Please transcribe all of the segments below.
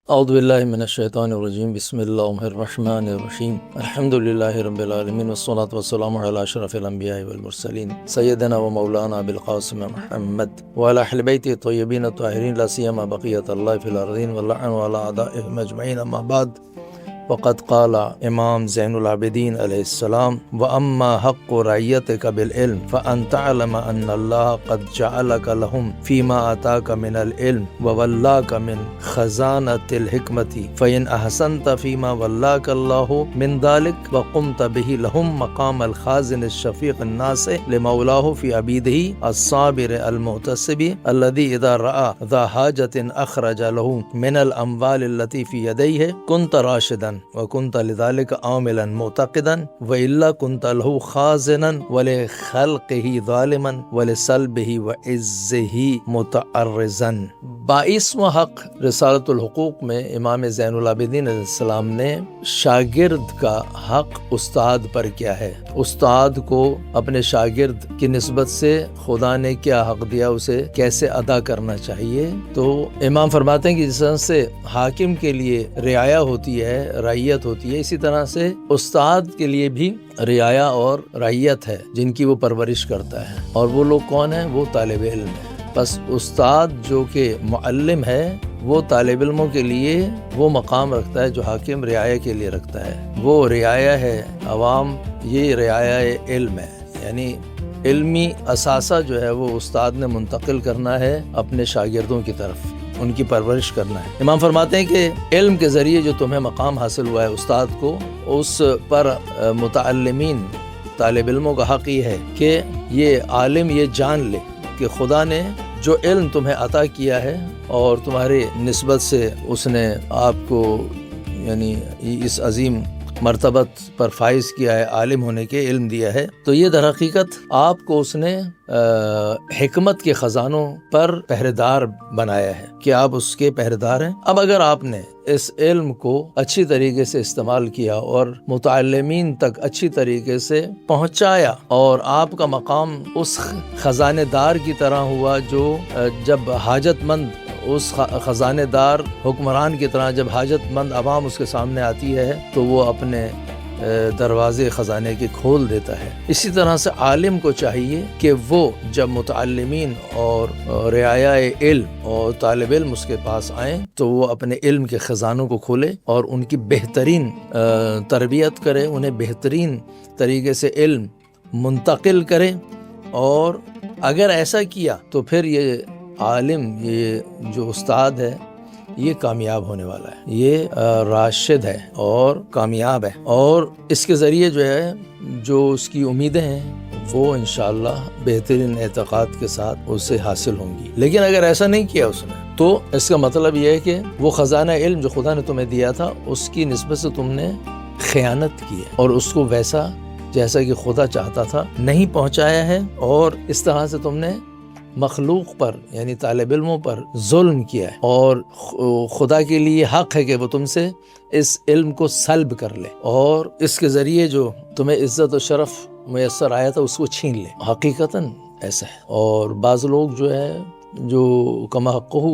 اعوذ باللہ من الشیطان الرجیم، بسم اللہ الرحمن الرحیم، الحمدللہ رب العالمین، والصلاة والسلام علی اشرف الانبیاء والمرسلین، سیدنا و مولانا بالقاسم محمد وعلی اہل بیتہ الطیبین الطاہرین، لا سیما بقیۃ اللہ فی الارضین، واللعن علی اعدائہم اجمعین، اما بعد، وقد قال امام زین العابدین علیہ السلام: وَأَمَّا حَقُّ رَعِيَّتِكَ بِالْعِلْمِ فَأَن تَعْلَمَ أَنَّ اللَّهَ قَدْ جَعَلَكَ لَهُمْ فِي مَا آتَاكَ مِنَ الْعِلْمِ وَوَلَّاكَ مِنْ خَزَانَةِ الْحِكْمَةِ فَإِنْ أَحْسَنْتَ فِي مَا وَلَّاكَ اللَّهُ مِنْ ذَلِكَ وَقُمْتَ بِهِ لَهُمْ مَقَامَ الْخَازِنِ الشَّفِيقِ النَّاصِحِ لِمَوْلَاهُ فِي عَبِيدِهِ الصَّابِرِ الْمُحْتَسِبِ الَّذِي إِذَا رَأَى ذَا حَاجَةٍ أَخْرَجَ لَهُ مِنَ الْأَمْوَالِ الَّتِي فِي يَدَيْهِ كُنْتَ رَاشِدًا وَكُنْتَ لذلك عاملا معتقدا وإلا كنت له خازنا ولخلقه ظالما ولسلبه وعزه متعرضا۔ 22واں حق رسالۃ الحقوق میں امام زین العابدین علیہ السلام نے شاگرد کا حق استاد پر کیا ہے، استاد کو اپنے شاگرد کی نسبت سے خدا نے کیا حق دیا، اسے کیسے ادا کرنا چاہیے۔ تو امام فرماتے ہیں کہ جس طرح سے حاکم کے لیے رعایا ہوتی ہے، رعیت ہوتی ہے، اسی طرح سے استاد کے لیے بھی رعایا اور رعیت ہے جن کی وہ پرورش کرتا ہے، اور وہ لوگ کون ہیں؟ وہ طالب علم ہے۔ بس استاد جو کہ معلم ہے وہ طالب علموں کے لیے وہ مقام رکھتا ہے جو حاکم رعایا کے لیے رکھتا ہے۔ وہ رعایا ہے عوام، یہ رعایا علم ہے، یعنی علمی اثاثہ جو ہے وہ استاد نے منتقل کرنا ہے اپنے شاگردوں کی طرف، ان کی پرورش کرنا ہے۔ امام فرماتے ہیں کہ علم کے ذریعے جو تمہیں مقام حاصل ہوا ہے استاد کو، اس پر متعلمین طالب علموں کا حق یہ ہے کہ یہ عالم یہ جان لے کہ خدا نے جو علم تمہیں عطا کیا ہے اور تمہاری نسبت سے اس نے آپ کو یعنی اس عظیم مرتبت پر فائز کیا ہے، عالم ہونے کے علم دیا ہے، تو یہ در حقیقت آپ کو اس نے حکمت کے خزانوں پر پہرے دار بنایا ہے کہ آپ اس کے پہرے دار ہیں۔ اب اگر آپ نے اس علم کو اچھی طریقے سے استعمال کیا اور متعلمین تک اچھی طریقے سے پہنچایا، اور آپ کا مقام اس خزانے دار کی طرح ہوا جو جب حاجت مند، اس خزانے دار حکمران کی طرح جب حاجت مند عوام اس کے سامنے آتی ہے تو وہ اپنے دروازے خزانے کے کھول دیتا ہے۔ اسی طرح سے عالم کو چاہیے کہ وہ جب متعلمین اور رعایا علم اور طالب علم اس کے پاس آئیں تو وہ اپنے علم کے خزانوں کو کھولے اور ان کی بہترین تربیت کرے، انہیں بہترین طریقے سے علم منتقل کرے، اور اگر ایسا کیا تو پھر یہ عالم، یہ جو استاد ہے، یہ کامیاب ہونے والا ہے، یہ راشد ہے اور کامیاب ہے، اور اس کے ذریعے جو ہے جو اس کی امیدیں ہیں وہ انشاءاللہ بہترین اعتقاد کے ساتھ اسے حاصل ہوں گی۔ لیکن اگر ایسا نہیں کیا اس نے تو اس کا مطلب یہ ہے کہ وہ خزانہ علم جو خدا نے تمہیں دیا تھا اس کی نسبت سے تم نے خیانت کی ہے اور اس کو ویسا جیسا کہ خدا چاہتا تھا نہیں پہنچایا ہے، اور اس طرح سے تم نے مخلوق پر یعنی طالب علموں پر ظلم کیا ہے، اور خدا کے لیے حق ہے کہ وہ تم سے اس علم کو سلب کر لے اور اس کے ذریعے جو تمہیں عزت و شرف میسر آیا تھا اس کو چھین لے۔ حقیقتاً ایسا ہے، اور بعض لوگ جو ہے جو کما حقہ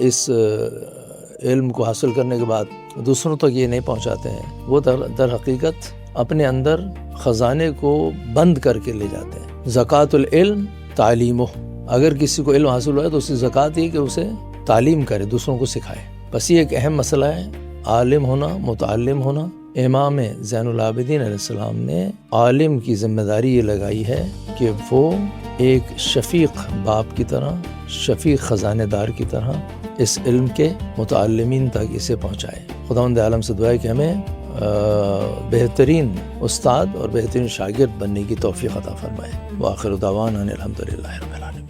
اس علم کو حاصل کرنے کے بعد دوسروں تک یہ نہیں پہنچاتے ہیں، وہ در حقیقت اپنے اندر خزانے کو بند کر کے لے جاتے ہیں۔ زکوٰۃ العلم تعلیمہ، اگر کسی کو علم حاصل ہوا ہے تو اس کی زکوٰۃ یہ کہ اسے تعلیم کرے، دوسروں کو سکھائے۔ بس یہ ایک اہم مسئلہ ہے، عالم ہونا، متعلم ہونا۔ امام زین العابدین علیہ السلام نے عالم کی ذمہ داری یہ لگائی ہے کہ وہ ایک شفیق باپ کی طرح، شفیق خزانے دار کی طرح اس علم کے متعلمین تک اسے پہنچائے۔ خداوند عالم سے دعا ہے کہ ہمیں بہترین استاد اور بہترین شاگرد بننے کی توفیق عطا فرمائے۔ وآخر دعوانا الحمدللہ۔